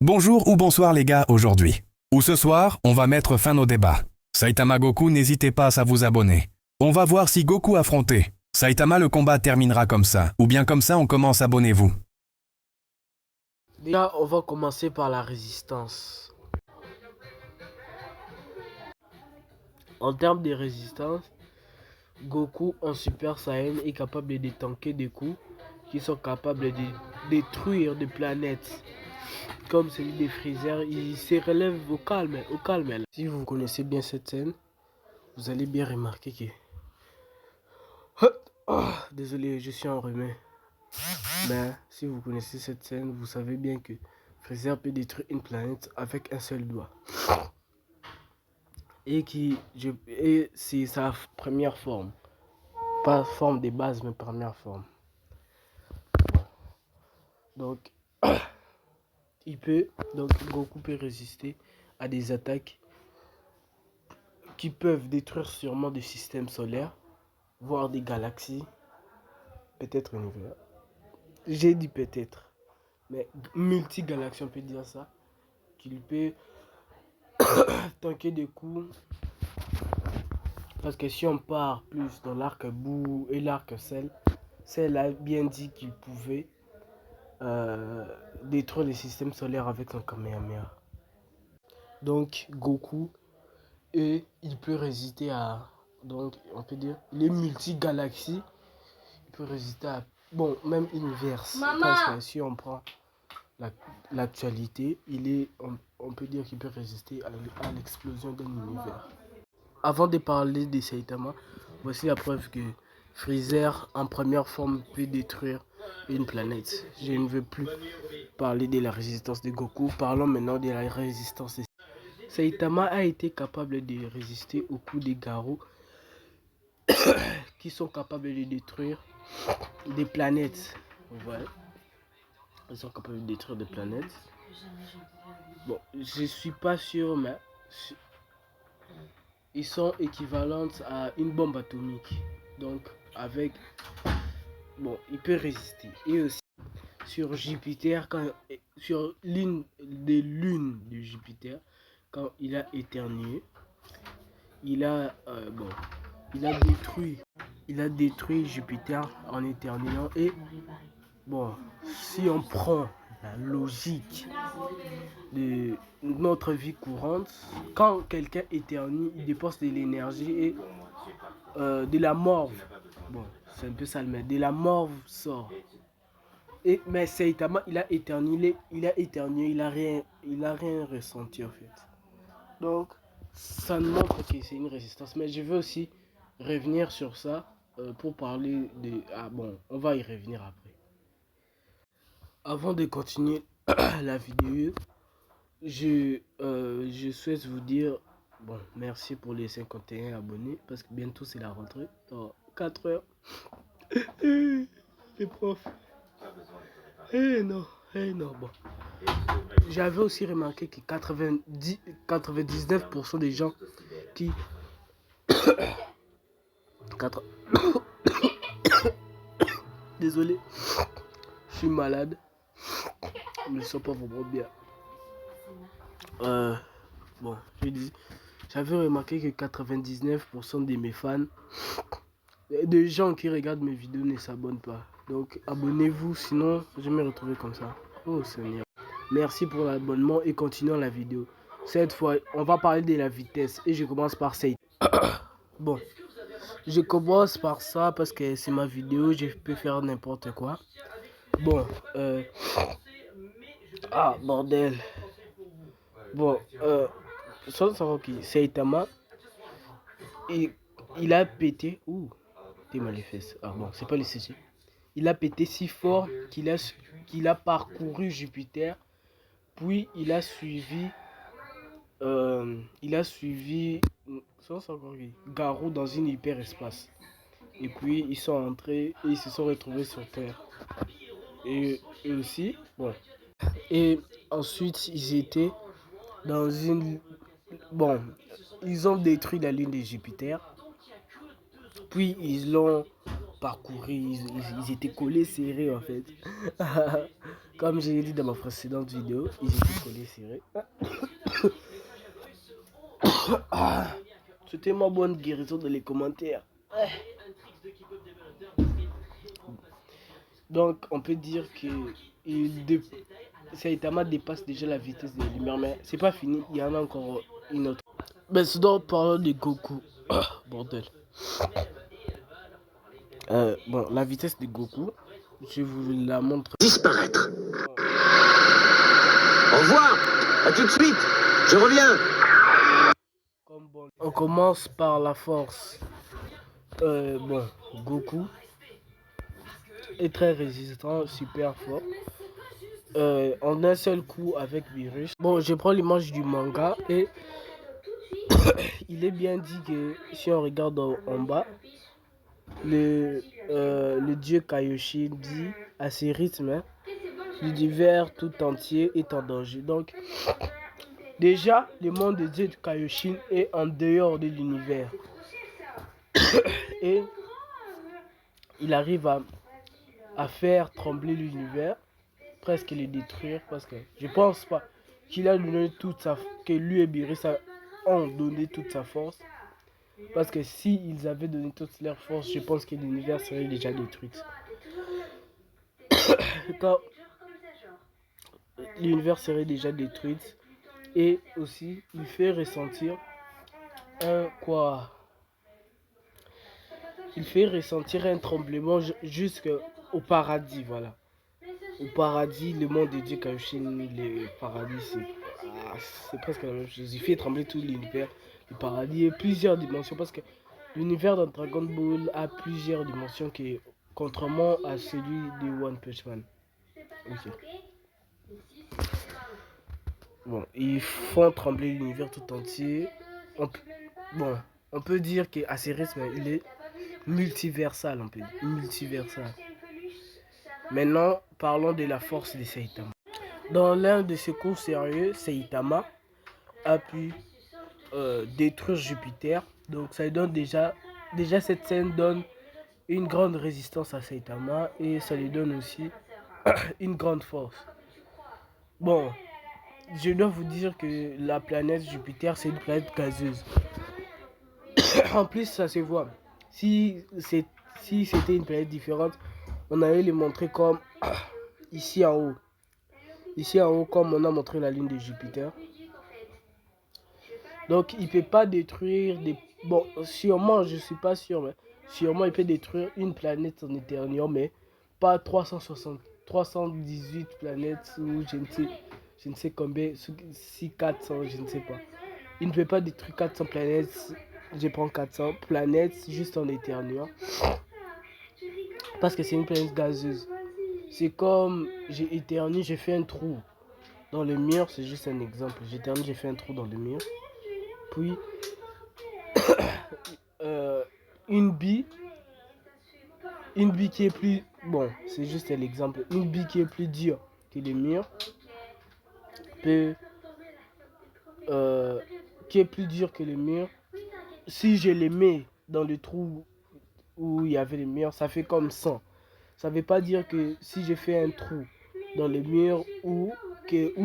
Bonjour ou bonsoir les gars aujourd'hui. Ou ce soir, on va mettre fin au débat. Saitama Goku, n'hésitez pas à vous abonner. On va voir si Goku affronté. Saitama, le combat terminera comme ça. Ou bien comme ça, on commence, abonnez-vous. Déjà, on va commencer par la résistance. En termes de résistance, Goku en Super Saiyan est capable de tanker des coups qui sont capables de détruire des planètes. Comme celui des Freezer, il se relève au calme, au calme. Si vous connaissez bien cette scène, vous allez bien remarquer que... désolé, je suis enrhumé. Mais si vous connaissez cette scène, vous savez bien que Freezer peut détruire une planète avec un seul doigt. Et c'est sa première forme. Pas forme de base, mais première forme. Donc, Goku peut résister à des attaques qui peuvent détruire sûrement des systèmes solaires, voire des galaxies, peut-être univers. J'ai dit peut-être, mais multi-galaxies, on peut dire ça. Qu'il peut tanker des coups. Parce que si on part plus dans l'arc Bou et l'arc Cell a bien dit qu'il pouvait détruire les systèmes solaires avec son Kamehameha. Donc Goku, et il peut résister à, donc on peut dire, les multi-galaxies. Il peut résister à, bon, même univers. Parce que si on prend l'actualité, on peut dire qu'il peut résister à l'explosion d'un univers. Avant de parler de Saitama, voici la preuve que Freezer en première forme peut détruire une planète. Je ne veux plus parler de la résistance de Goku. Parlons maintenant de la résistance de Saitama. A été capable de résister aux coups des Garou qui sont capables de détruire des planètes. Voilà. Ils sont capables de détruire des planètes. Bon, je suis pas sûr, mais ils sont équivalentes à une bombe atomique. Donc, avec... Bon, il peut résister. Et aussi, sur Jupiter, sur l'une des lunes de Jupiter, quand il a éternué, il a détruit Jupiter en éternuant. Et bon, si on prend la logique de notre vie courante, quand quelqu'un éternue, il dépense de l'énergie et de la morve. Bon, c'est un peu ça, mais de la morve sort. Mais Saitama, il a éternué, il a rien ressenti en fait. Donc, ça nous montre que c'est une résistance. Mais je veux aussi revenir sur ça pour parler de... Ah bon, on va y revenir après. Avant de continuer la vidéo, je souhaite vous dire, bon, merci pour les 51 abonnés, parce que bientôt c'est la rentrée, dans 4 heures. Les profs. Non, bon. J'avais aussi remarqué que 99% des gens qui... Désolé, je suis malade. Je ne me sens pas vraiment bien. Bon, je dis, j'avais remarqué que 99% de mes fans, de gens qui regardent mes vidéos ne s'abonnent pas. Donc abonnez-vous, sinon je vais me retrouver comme ça. Oh Seigneur. Merci pour l'abonnement et continuons la vidéo. Cette fois, on va parler de la vitesse et je commence par ça. Bon, je commence par ça parce que c'est ma vidéo, je peux faire n'importe quoi. Bon, ah bordel. Bon, Saitama, et il a pété. Ouh, t'es mal les fesses. Ah bon, c'est pas le CG. Il a pété si fort qu'il a parcouru Jupiter. Puis il a suivi Garou dans une hyperespace. Et puis ils sont entrés et ils se sont retrouvés sur Terre. Et aussi, bon. Et ensuite ils étaient dans une... Bon, ils ont détruit la lune de Jupiter. Puis ils l'ont parcouru, ils étaient collés serrés en fait. Comme j'ai dit dans ma précédente vidéo, ils étaient collés serrés. C'était ma bonne guérison dans les commentaires. Donc on peut dire que Saitama dépasse déjà la vitesse de la lumière, mais c'est pas fini, il y en a encore une autre. Mais sinon, parlons de Goku. Bordel. Bon, la vitesse de Goku, je vous la montre. Disparaître. Au revoir. À tout de suite. Je reviens. On commence par la force. Bon, Goku est très résistant, super fort. En un seul coup avec Virus. Bon, je prends l'image du manga et il est bien dit que si on regarde en bas, le dieu Kaioshin dit à ses rythmes, hein, l'univers tout entier est en danger. Donc, déjà, le monde de dieu de Kaioshin est en dehors de l'univers. Et il arrive à faire trembler l'univers, presque le détruire, parce que je pense pas qu'il a donné toute sa que lui et Beerus ont donné toute sa force. Parce que s'ils avaient donné toute leur force, je pense que l'univers serait déjà détruit. Quand l'univers serait déjà détruit, et aussi il fait ressentir il fait ressentir un tremblement jusqu'au paradis, voilà. Au paradis, le monde de Dieu Kaioshin, le paradis, c'est presque la même chose. Il fait trembler tout l'univers, le paradis et plusieurs dimensions, parce que l'univers de Dragon Ball a plusieurs dimensions, contrairement à celui de One Punch Man. Okay. Bon, ils font trembler l'univers tout entier. On peut dire qu'à ses rythmes, il est multiversal, on peut dire. Multiversal. Maintenant, parlons de la force de Saitama. Dans l'un de ses cours sérieux, Saitama a pu détruire Jupiter. Donc ça donne déjà cette scène donne une grande résistance à Saitama et ça lui donne aussi une grande force. Bon, je dois vous dire que la planète Jupiter, c'est une planète gazeuse. En plus, ça se voit. Si c'était une planète différente, on allait les montrer comme ici en haut. Ici en haut, comme on a montré la lune de Jupiter. Donc, il ne peut pas détruire des... Bon, sûrement, je ne suis pas sûr, mais sûrement, il peut détruire une planète en Eternium, mais pas 318 planètes ou je ne sais combien, si 400, je ne sais pas. Il ne peut pas détruire 400 planètes, je prends 400 planètes juste en Eternium. Parce que c'est une planète gazeuse. C'est comme j'ai éternué, j'ai fait un trou dans le mur, c'est juste un exemple. J'ai éternué, j'ai fait un trou dans le mur. Puis, une bille qui est plus... Bon, c'est juste un exemple. Une bille qui est plus dure que le mur peut... qui est plus dur que le mur. Si je les mets dans le trou où il y avait le mur, ça fait comme 100. Ça veut pas dire que si je fais un trou dans le mur où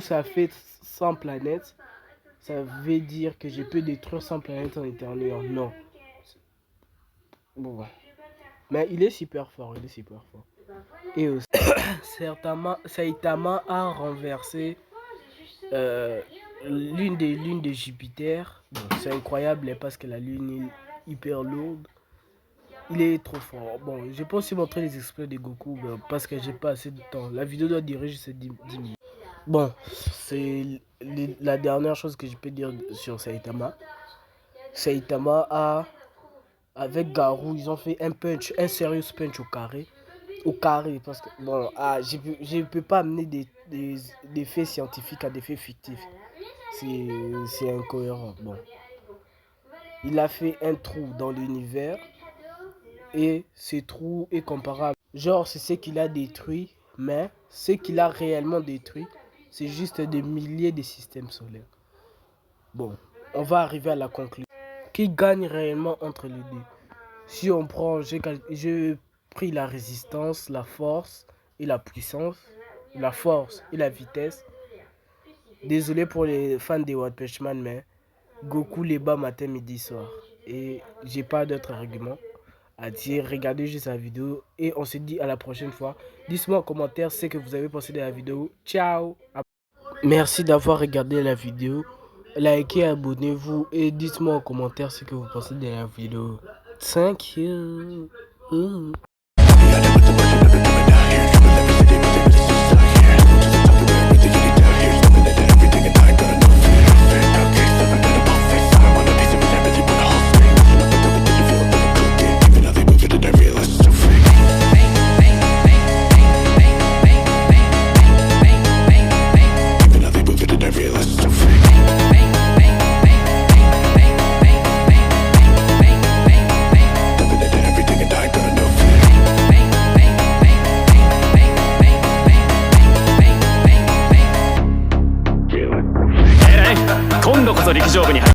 ça fait 100 planètes, ça veut dire que je peux détruire 100 planètes en éternel. Non. Bon. Mais il est super fort, Et aussi, Saitama a renversé l'une des lunes de Jupiter. Bon, c'est incroyable parce que la lune est hyper lourde. Il est trop fort. Bon, je peux aussi montrer les exploits de Goku parce que j'ai pas assez de temps. La vidéo doit durer juste 10 minutes. Bon, c'est la dernière chose que je peux dire sur Saitama. Saitama avec Garou, ils ont fait un sérieux punch au carré. Parce que bon, je peux pas amener des faits scientifiques à des faits fictifs. C'est incohérent. Bon. Il a fait un trou dans l'univers. Et ce trou est comparable. Genre, c'est ce qu'il a détruit, mais ce qu'il a réellement détruit, c'est juste des milliers de systèmes solaires. Bon, on va arriver à la conclusion. Qui gagne réellement entre les deux? Si on prend, je pris la résistance, la force et la puissance, la force et la vitesse. Désolé pour les fans de One Punch Man, mais Goku les bat matin, midi, soir. Et j'ai pas d'autres arguments à dire. Regardez juste la vidéo et on se dit à la prochaine fois. Dites-moi en commentaire ce que vous avez pensé de la vidéo. Ciao! Merci d'avoir regardé la vidéo. Likez, abonnez-vous et dites-moi en commentaire ce que vous pensez de la vidéo. Thank you.